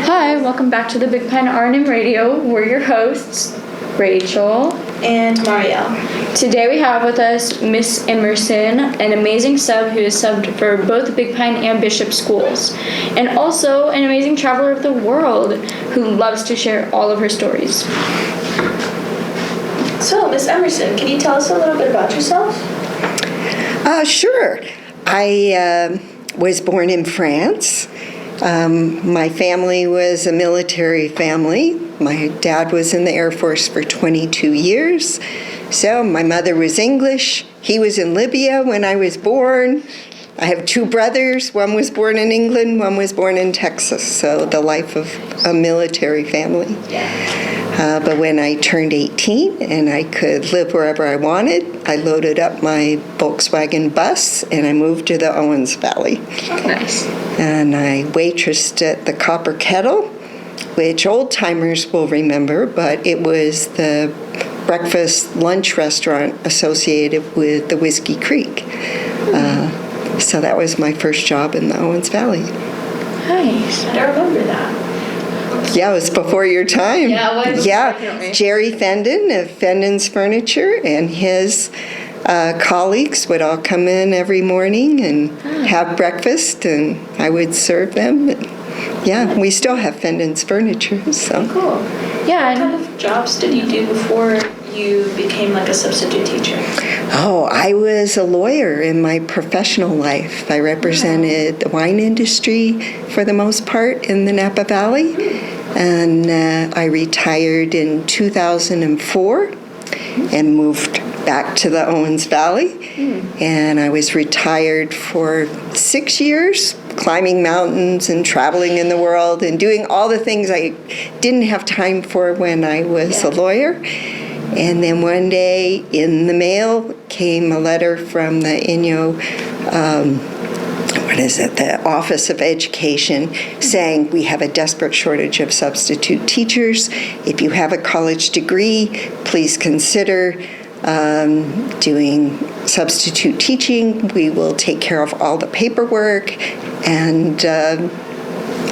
Hi, welcome back to the Big Pine R&M Radio. We're your hosts, Rachel and Marielle. Today we have with us Miss Emerson, an amazing sub who has subbed for both Big Pine and Bishop schools, and also an amazing traveler of the world who loves to share all of her stories. So, Miss Emerson, can you tell us a little bit about yourself? Sure. I was born in France. My family was a military family. My dad was in the Air Force for 22 years. So my mother was English. He was in Libya when I was born. I have two brothers. One was born in England, one was born in Texas. So the life of a military family. But when I turned 18 and I could live wherever I wanted, I loaded up my Volkswagen bus and I moved to the Owens Valley. Oh, nice. And I waitressed at the Copper Kettle, which old-timers will remember, but it was the breakfast lunch restaurant associated with the Whiskey Creek. So that was my first job in the Owens Valley. Nice. I don't remember that. Yeah, it was before your time. Yeah, it was. Yeah, Definitely. Jerry Fendon of Fendon's Furniture and his colleagues would all come in every morning and have breakfast, and I would serve them. Yeah, we still have Fendon's Furniture. So. Cool. Yeah. What kind of jobs did you do before you became like a substitute teacher? Oh, I was a lawyer in my professional life. I represented the wine industry for the most part in the Napa Valley. And I retired in 2004 and moved back to the Owens Valley. And I was retired for 6 years, climbing mountains and traveling in the world and doing all the things I didn't have time for when I was a lawyer. And then one day in the mail came a letter from the the Office of Education saying we have a desperate shortage of substitute teachers. If you have a college degree, please consider doing substitute teaching. We will take care of all the paperwork. And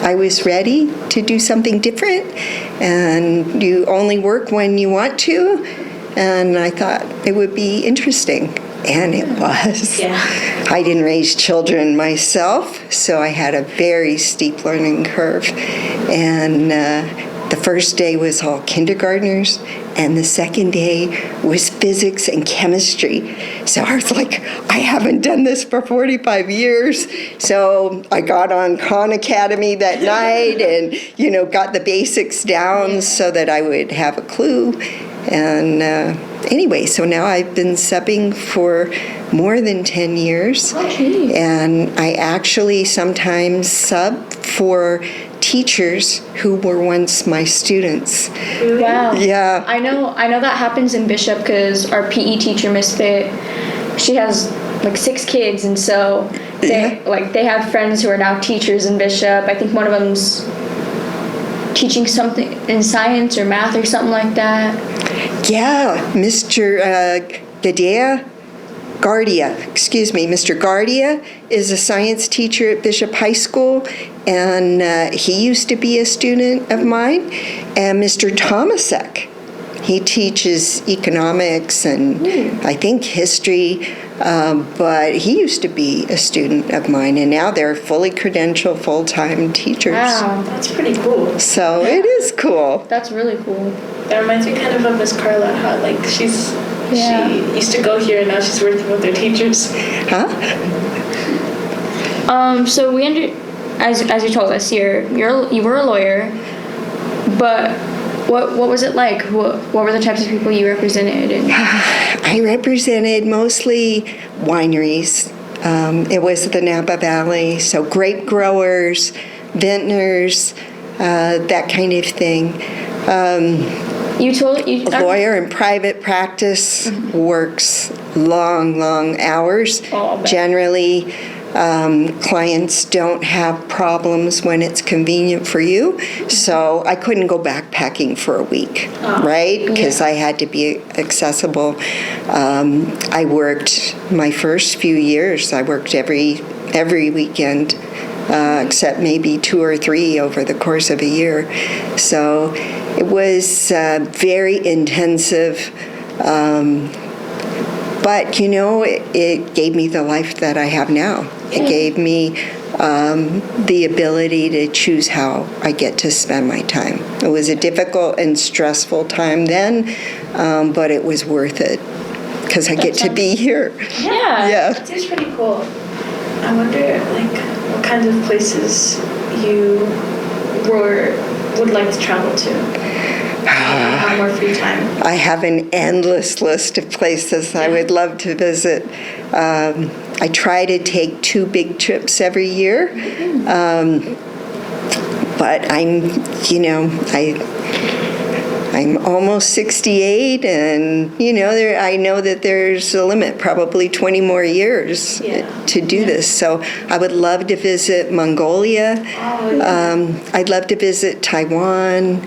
I was ready to do something different, and you only work when you want to, and I thought it would be interesting, and it was. Yeah. I didn't raise children myself, so I had a very steep learning curve, and the first day was all kindergartners, and the second day was physics and chemistry. So I was like, I haven't done this for 45 years. So I got on Khan Academy that night and, got the basics down so that I would have a clue. And anyway, so now I've been subbing for more than 10 years. Okay. And I actually sometimes sub for teachers who were once my students. Wow. Yeah. I know that happens in Bishop because our PE teacher, Miss Fit, she has like 6 kids, and so they have friends who are now teachers in Bishop. I think one of them's teaching something in science or math or something like that. Yeah, Mr. Mr. Guardia is a science teacher at Bishop High School, and he used to be a student of mine. And Mr. Tomasek, he teaches economics and I think history, but he used to be a student of mine, and now they're fully credentialed, full-time teachers. Wow. That's pretty cool. So it is cool. That's really cool. That reminds me kind of Miss Carla, how like she used to go here and now she's working with their teachers. Huh? So we as you told us, you were a lawyer, but what was it like? What were the types of people you represented? I represented mostly wineries. It was the Napa Valley, so grape growers, vintners, that kind of thing. A lawyer in private practice works long hours. Oh, Generally, clients don't have problems when it's convenient for you. So I couldn't go backpacking for a week, right? Because I had to be accessible. I worked my first few years. I worked every weekend except maybe 2 or 3 over the course of a year. So it was very intensive. But, it gave me the life that I have now. It gave me the ability to choose how I get to spend my time. It was a difficult and stressful time then, but it was worth it because I get to be here. Yeah. That seems pretty cool. I wonder, what kinds of places you would like to travel to. Have more free time. I have an endless list of places I would love to visit. I try to take 2 big trips every year, but I'm almost 68, and I know that there's a limit, probably 20 more years to do this. So I would love to visit Mongolia. I'd love to visit Taiwan.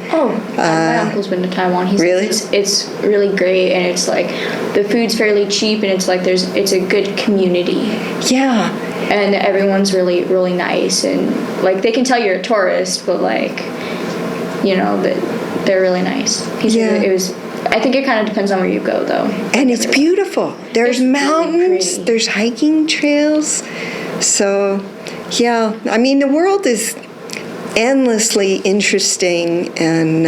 My uncle's been to Taiwan. He Really? says it's really great, and it's like the food's fairly cheap, and it's like it's a good community. Yeah. And everyone's really, really nice, and like they can tell you're a tourist, but they're really nice. He said it was. I think it kind of depends on where you go, though. And it's beautiful. There's mountains. Really There's hiking trails. So, the world is endlessly interesting and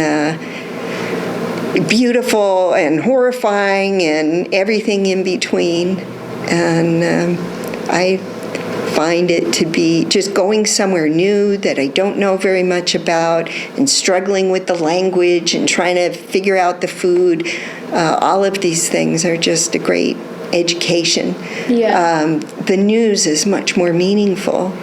beautiful and horrifying and everything in between. And I find it to be just going somewhere new that I don't know very much about and struggling with the language and trying to figure out the food. All of these things are just a great education. The news is much more meaningful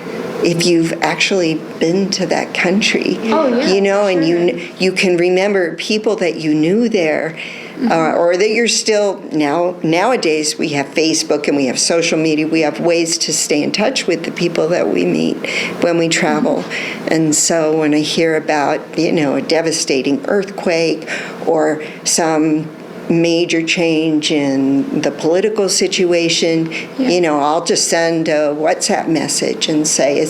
if you've actually been to that country. And you can remember people that you knew there. Or that you're still, nowadays we have Facebook and we have social media, we have ways to stay in touch with the people that we meet when we travel. And so when I hear about, a devastating earthquake or some major change in the political situation, I'll just send a WhatsApp message and say,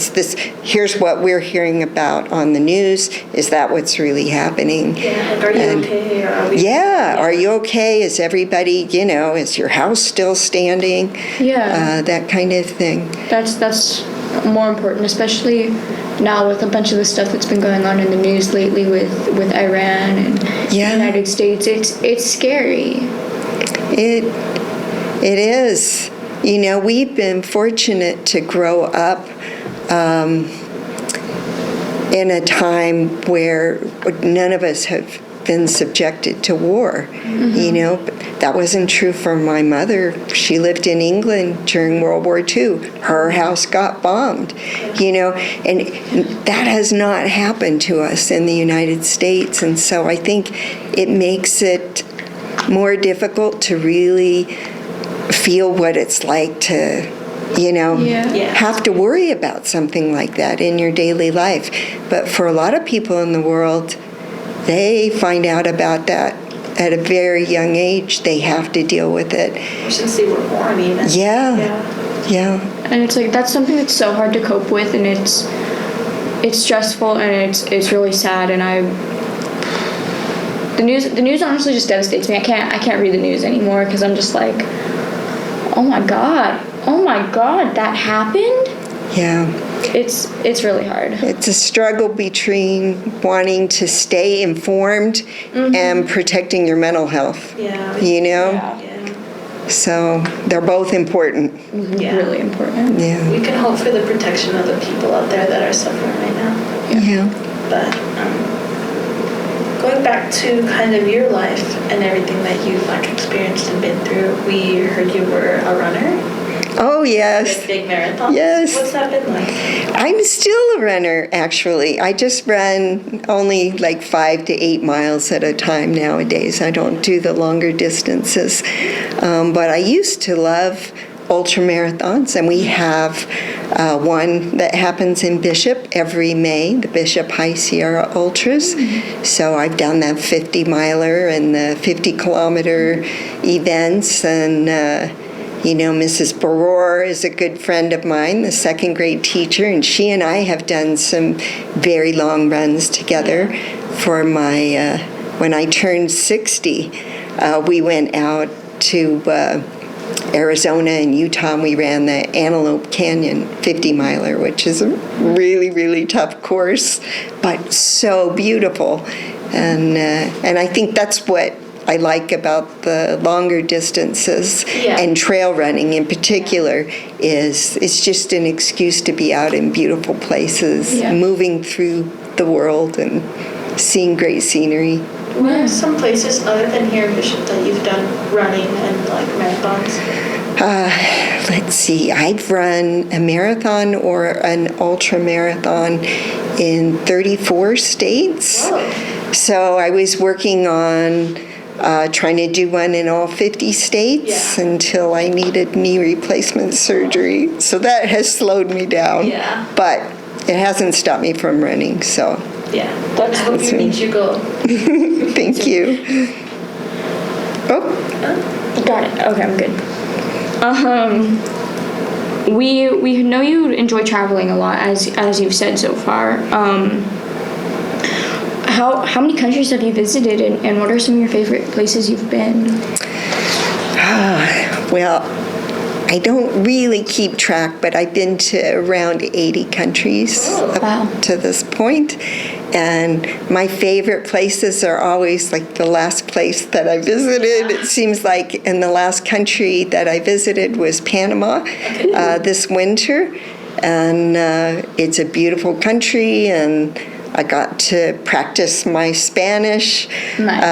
here's what we're hearing about on the news. Is that what's really happening? Are you okay? Or are we are you okay? Is everybody, is your house still standing? That kind of thing. That's more important, especially now with a bunch of the stuff that's been going on in the news lately with Iran and the United States. It's scary. It is. We've been fortunate to grow up in a time where none of us have been subjected to war. But that wasn't true for my mother. She lived in England during World War II. Her house got bombed, and that has not happened to us in the United States. And so I think it makes it more difficult to really feel what it's like to have to worry about something like that in your daily life. But for a lot of people in the world, they find out about that at a very young age. They have to deal with it. Since they were born, even. Yeah. And it's like that's something that's so hard to cope with, and it's stressful, and it's really sad. And the news honestly just devastates me. I can't read the news anymore because I'm just like, oh my god, that happened. Yeah. It's really hard. It's a struggle between wanting to stay informed and protecting your mental health. So they're both important. Really important. Yeah. We can hope for the protection of the people out there that are suffering right now. But going back to kind of your life and everything that you've experienced and been through, we heard you were a runner. Oh, yes. Like big marathons? Yes. What's that been like? I'm still a runner, actually. I just run only 5 to 8 miles at a time nowadays. I don't do the longer distances. But I used to love ultra marathons, and we have one that happens in Bishop every May, the Bishop High Sierra Ultras. So I've done the 50-miler and the 50-kilometer events, and Mrs. Baror is a good friend of mine, the second grade teacher, and she and I have done some very long runs together. For my, when I turned 60, we went out to Arizona and Utah, and we ran the Antelope Canyon 50-miler, which is a really, really tough course, but so beautiful. And I think that's what I like about the longer distances and trail running in particular is it's just an excuse to be out in beautiful places, moving through the world and seeing great scenery. What are some places other than here in Bishop that you've done running and like marathons? Let's see, I've run a marathon or an ultra marathon in 34 states. Whoa. So I was working on trying to do one in all 50 states until I needed knee replacement surgery. So that has slowed me down. Yeah. But it hasn't stopped me from running, so. Yeah, I hope you reach your goal. Thank you. Oh. Got it. Okay, I'm good. We know you enjoy traveling a lot, as you've said so far. How many countries have you visited, and what are some of your favorite places you've been? Well, I don't really keep track, but I've been to around 80 countries up to this point. And my favorite places are always like the last place that I visited. It seems like in the last country that I visited was Panama this winter. And it's a beautiful country, and I got to practice my Spanish. Nice.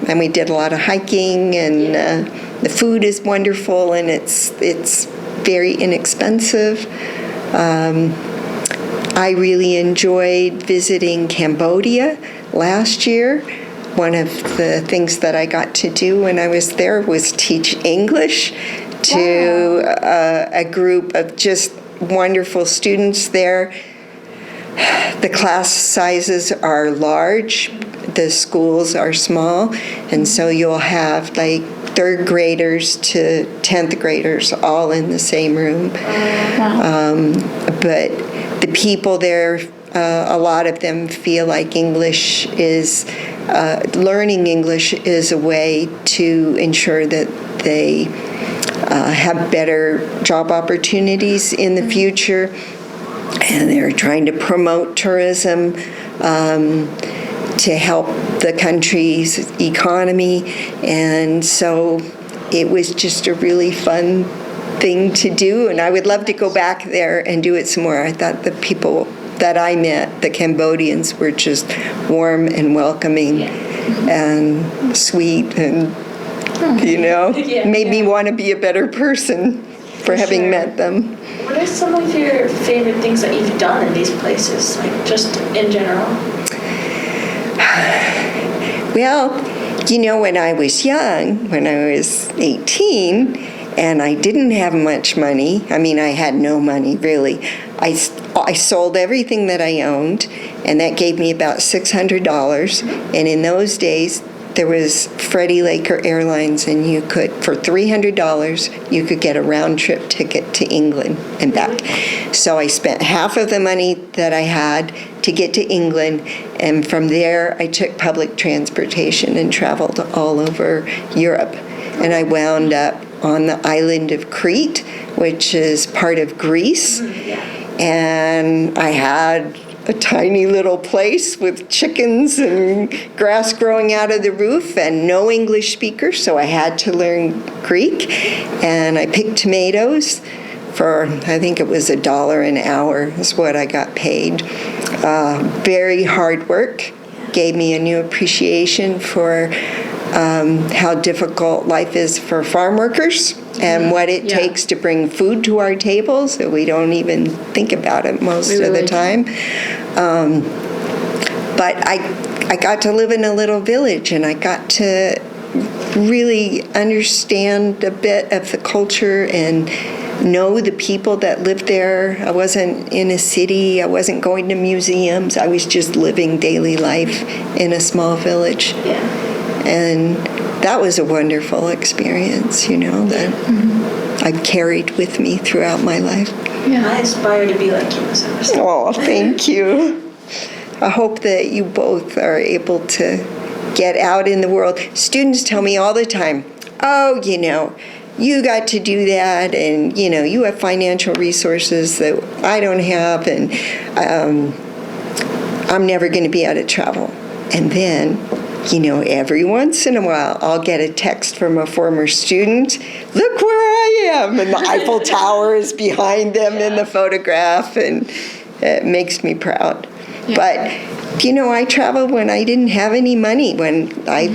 And we did a lot of hiking, and the food is wonderful, and it's very inexpensive. I really enjoyed visiting Cambodia last year. One of the things that I got to do when I was there was teach English to a group of just wonderful students there. The class sizes are large, the schools are small, and so you'll have like third graders to 10th graders all in the same room. But the people there, a lot of them feel like English is, learning English is a way to ensure that they have better job opportunities in the future. And they're trying to promote tourism to help the country's economy. And so it was just a really fun thing to do, and I would love to go back there and do it some more. I thought the people that I met, the Cambodians, were just warm and welcoming and sweet, and made me want to be a better person for having met them. What are some of your favorite things that you've done in these places, like just in general? Well, when I was young, when I was 18, and I didn't have much money. I mean, I had no money, really. I sold everything that I owned, and that gave me about $600. And in those days, there was Freddie Laker Airlines, and you could, for $300, you could get a round-trip ticket to England and back. So I spent half of the money that I had to get to England, and from there, I took public transportation and traveled all over Europe. And I wound up on the island of Crete, which is part of Greece. And I had a tiny little place with chickens and grass growing out of the roof and no English speakers, so I had to learn Greek. And I picked tomatoes for, I think it was $1 an hour is what I got paid. Very hard work. Gave me a new appreciation for how difficult life is for farm workers and what it takes to bring food to our tables. So we don't even think about it most of the time. But I got to live in a little village, and I got to really understand a bit of the culture and know the people that lived there. I wasn't in a city. I wasn't going to museums. I was just living daily life in a small village. And that was a wonderful experience, I've carried with me throughout my life. Yeah, I aspire to be like you, Miss Emerson. Oh, thank you. I hope that you both are able to get out in the world. Students tell me all the time, oh, you got to do that, and, you have financial resources that I don't have, and I'm never going to be able to travel. And then, every once in a while, I'll get a text from a former student, look where I am, and the Eiffel Tower is behind them in the photograph, and it makes me proud. Yeah. But, I traveled when I didn't have any money. When I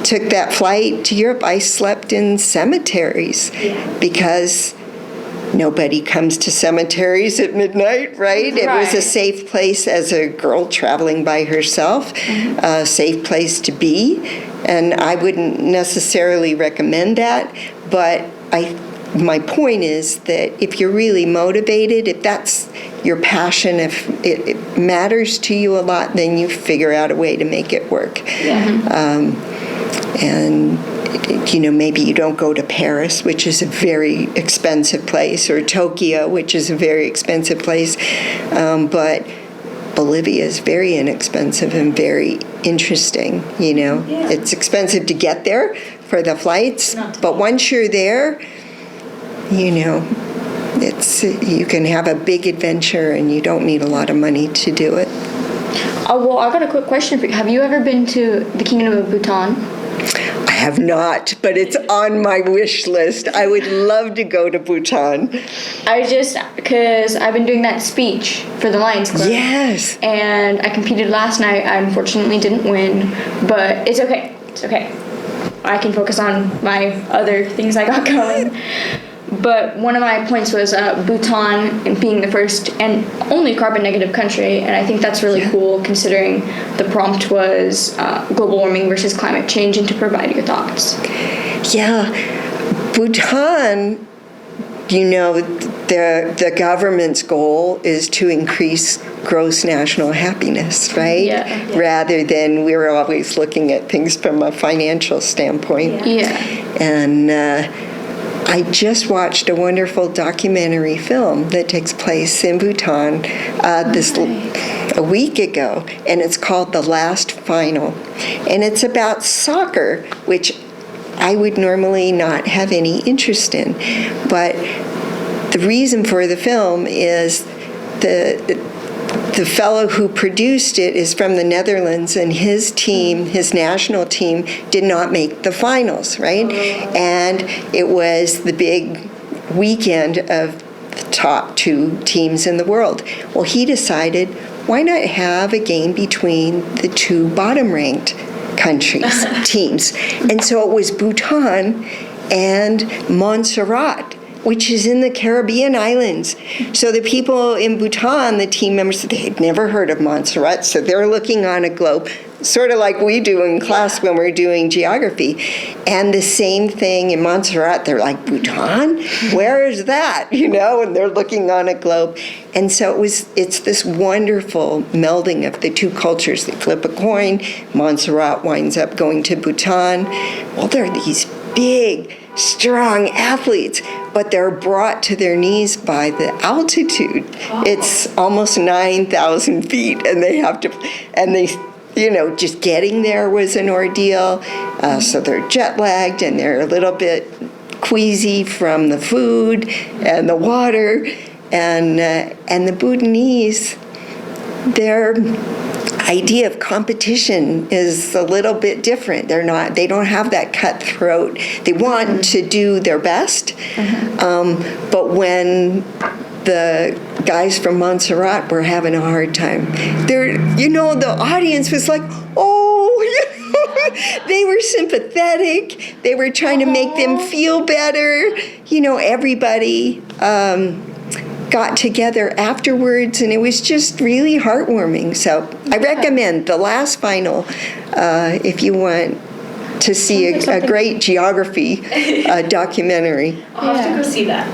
took that flight to Europe, I slept in cemeteries because nobody comes to cemeteries at midnight, right? It was a safe place as a girl traveling by herself, a safe place to be. And I wouldn't necessarily recommend that, but my point is that if you're really motivated, if that's your passion, if it matters to you a lot, then you figure out a way to make it work. And maybe you don't go to Paris, which is a very expensive place, or Tokyo, which is a very expensive place, but Bolivia is very inexpensive and very interesting. It's expensive to get there for the flights, but once you're there, you can have a big adventure, and you don't need a lot of money to do it. Well, I got a quick question for you. Have you ever been to the Kingdom of Bhutan? I have not, but it's on my wish list. I would love to go to Bhutan. Because I've been doing that speech for the Lions Club. Yes. And I competed last night. I unfortunately didn't win, but it's okay. It's okay. I can focus on my other things I got going. But one of my points was Bhutan and being the first and only carbon negative country, and I think that's really cool considering the prompt was global warming versus climate change, and to provide your thoughts. Yeah, Bhutan, the government's goal is to increase gross national happiness, right? Yeah. Rather than we're always looking at things from a financial standpoint. Yeah. And I just watched a wonderful documentary film that takes place in Bhutan a week ago, and it's called The Last Final. And it's about soccer, which I would normally not have any interest in. But the reason for the film is the fellow who produced it is from the Netherlands, and his team, his national team, did not make the finals, right? And it was the big weekend of the top two teams in the world. Well, he decided, why not have a game between the two bottom-ranked countries, teams? And so it was Bhutan and Montserrat, which is in the Caribbean islands. So the people in Bhutan, the team members, they had never heard of Montserrat, so they're looking on a globe, sort of like we do in class when we're doing geography. And the same thing in Montserrat, they're like, Bhutan? Where is that? And they're looking on a globe. And so it's this wonderful melding of the two cultures. They flip a coin, Montserrat winds up going to Bhutan. Well, they're these big, strong athletes, but they're brought to their knees by the altitude. Oh. It's almost 9,000 feet, and just getting there was an ordeal. So they're jet lagged, and they're a little bit queasy from the food and the water, and the Bhutanese, their idea of competition is a little bit different. They don't have that cutthroat. They want to do their best, but when the guys from Montserrat were having a hard time, the audience was like, they were sympathetic. They were trying to make them feel better. Everybody got together afterwards, and it was just really heartwarming. So I recommend The Last Final if you want to see a great geography documentary. I'll have to go see that.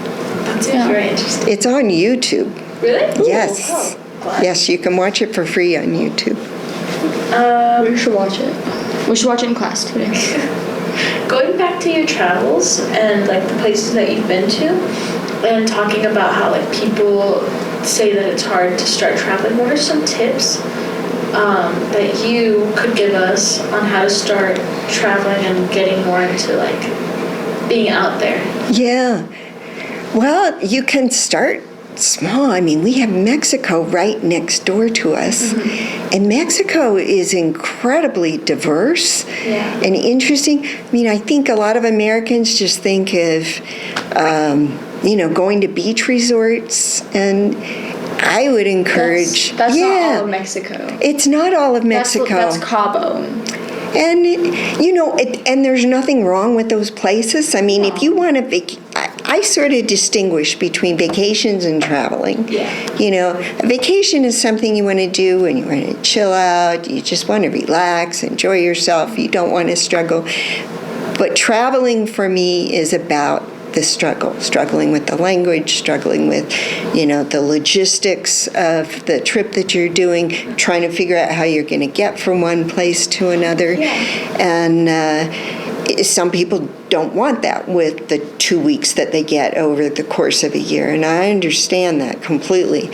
That seems very interesting. It's on YouTube. Really? Yes. Oh, yes, you can watch it for free on YouTube. We should watch it. We should watch it in class today. Going back to your travels and like the places that you've been to, and talking about how like people say that it's hard to start traveling, what are some tips that you could give us on how to start traveling and getting more into like being out there? Yeah. Well, you can start small. I mean, we have Mexico right next door to us. And Mexico is incredibly diverse and interesting. I mean, I think a lot of Americans just think of, going to beach resorts, and I would encourage... That's not all of Mexico. It's not all of Mexico. That's Cabo. And, and there's nothing wrong with those places. I mean, if you want to I sort of distinguish between vacations and traveling. A vacation is something you want to do and you want to chill out. You just want to relax, enjoy yourself. You don't want to struggle. But traveling for me is about the struggling with the language, struggling with, the logistics of the trip that you're doing, trying to figure out how you're going to get from one place to another. And some people don't want that with the 2 weeks that they get over the course of a year, and I understand that completely.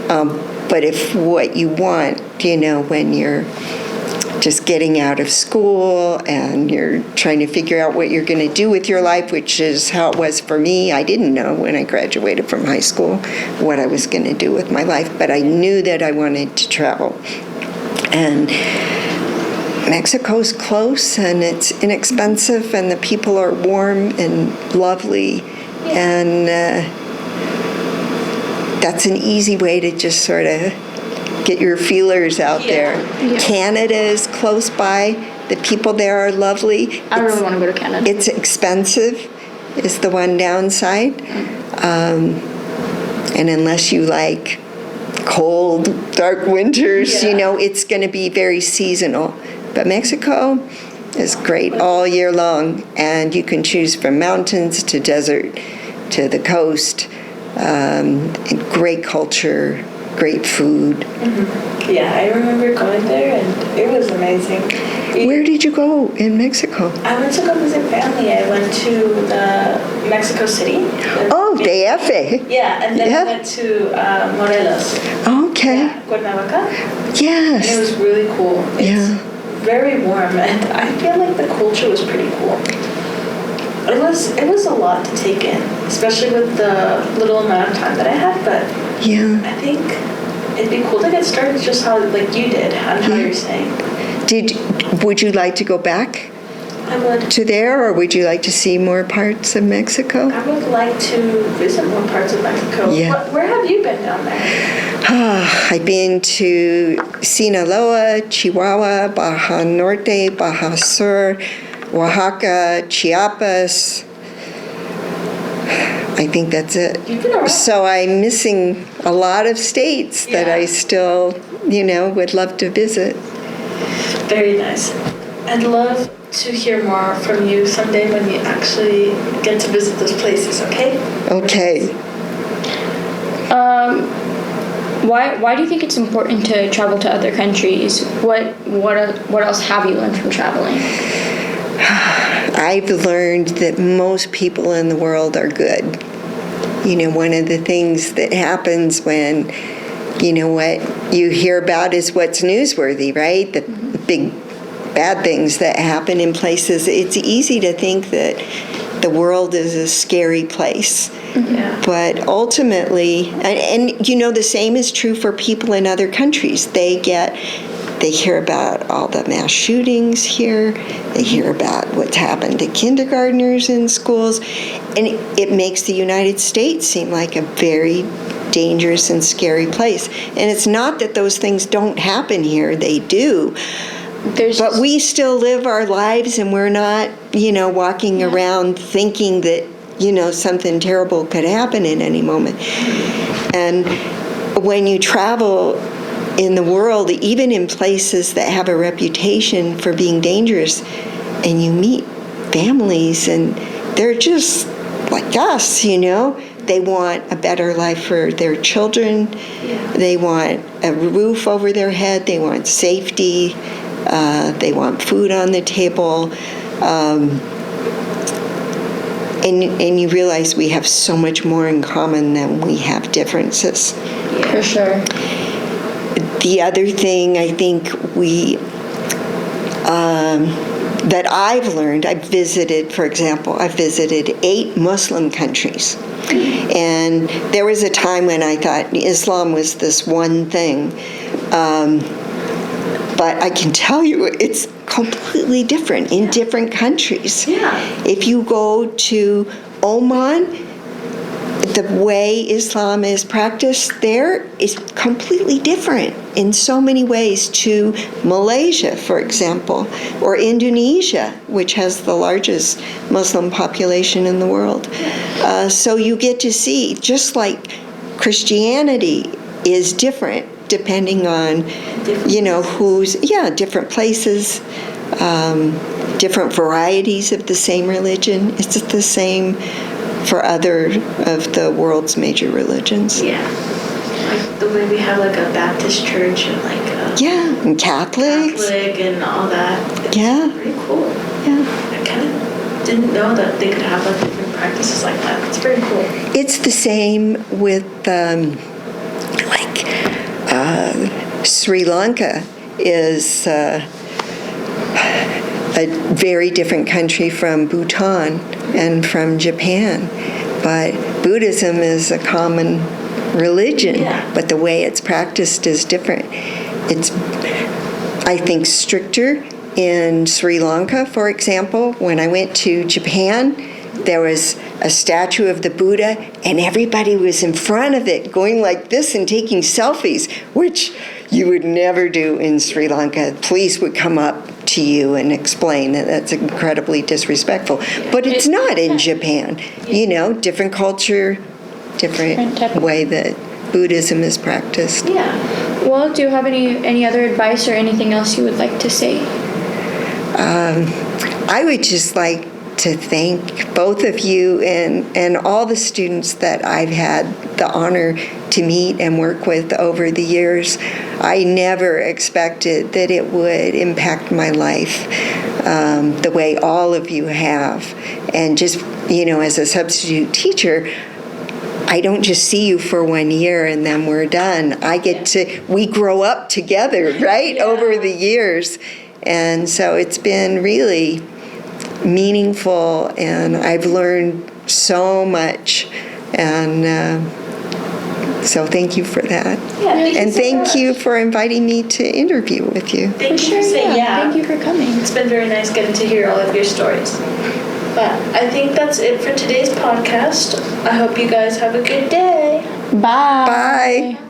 But if what you want, when you're just getting out of school and you're trying to figure out what you're going to do with your life, which is how it was for me. I didn't know when I graduated from high school what I was going to do with my life, but I knew that I wanted to travel. And Mexico's close and it's inexpensive and the people are warm and lovely. And that's an easy way to just sort of get your feelers out there. Canada is close by. The people there are lovely. I really want to go to Canada. It's expensive is the one downside. And unless you like cold, dark winters, it's going to be very seasonal. But Mexico is great all year long. And you can choose from mountains to desert to the coast. Great culture. Great food. Yeah, I remember going there and it was amazing. Where did you go in Mexico? I went to go visit family. I went to the Mexico City. DF. Yeah, and then I went to Morelos. Okay. Yeah, Cuernavaca. Yes. And it was really cool. It's very warm, and I feel like the culture was pretty cool. It was a lot to take in, especially with the little amount of time that I had, but I think it'd be cool to get started just how like you did and how you're saying. Would you like to go back? I would. To there, or would you like to see more parts of Mexico? I would like to visit more parts of Mexico. Yeah. Where have you been down there? I've been to Sinaloa, Chihuahua, Baja Norte, Baja Sur, Oaxaca, Chiapas. I think that's it. You've been around. So I'm missing a lot of states that I still, would love to visit. Very nice. I'd love to hear more from you someday when you actually get to visit those places, okay? Okay. Why do you think it's important to travel to other countries? What else have you learned from traveling? I've learned that most people in the world are good. One of the things that happens when, what you hear about is what's newsworthy, right? The big bad things that happen in places. It's easy to think that the world is a scary place. But ultimately, and the same is true for people in other countries. They hear about all the mass shootings here. They hear about what's happened to kindergartners in schools. And it makes the United States seem like a very dangerous and scary place. And it's not that those things don't happen here. They do. But we still live our lives, and we're not, walking around thinking that, something terrible could happen in any moment. And when you travel in the world, even in places that have a reputation for being dangerous, and you meet families, and they're just like us, They want a better life for their children. They want a roof over their head. They want safety. They want food on the table. And you realize we have so much more in common than we have differences. For sure. The other thing I think that I've learned, I've visited 8 Muslim countries. And there was a time when I thought Islam was this one thing. But I can tell you it's completely different in different countries. Yeah. If you go to Oman, the way Islam is practiced there is completely different in so many ways to Malaysia, for example, or Indonesia, which has the largest Muslim population in the world. So you get to see, just like Christianity is different depending on, different places, different varieties of the same religion. It's the same for other of the world's major religions. Yeah. Like the way we have like a Baptist church and like and Catholics. Catholic and all that. It's pretty cool. Yeah. I kind of didn't know that they could have like different practices like that. It's very cool. It's the same with Sri Lanka is a very different country from Bhutan and from Japan. But Buddhism is a common religion, but the way it's practiced is different. It's, I think, stricter in Sri Lanka, for example. When I went to Japan, there was a statue of the Buddha, and everybody was in front of it going like this and taking selfies, which you would never do in Sri Lanka. Police would come up to you and explain that that's incredibly disrespectful. But it's not in Japan. Different culture, different way that Buddhism is practiced. Yeah. Well, do you have any other advice or anything else you would like to say? I would just like to thank both of you and all the students that I've had the honor to meet and work with over the years. I never expected that it would impact my life the way all of you have. And just, as a substitute teacher, I don't just see you for 1 year and then we're done. We grow up together, right, over the years. And so it's been really meaningful, and I've learned so much. And so thank you for that. Yeah, thank you for inviting me to interview with you. Thank you for saying Thank you for coming. It's been very nice getting to hear all of your stories. But I think that's it for today's podcast. I hope you guys have a good day. Bye. Bye.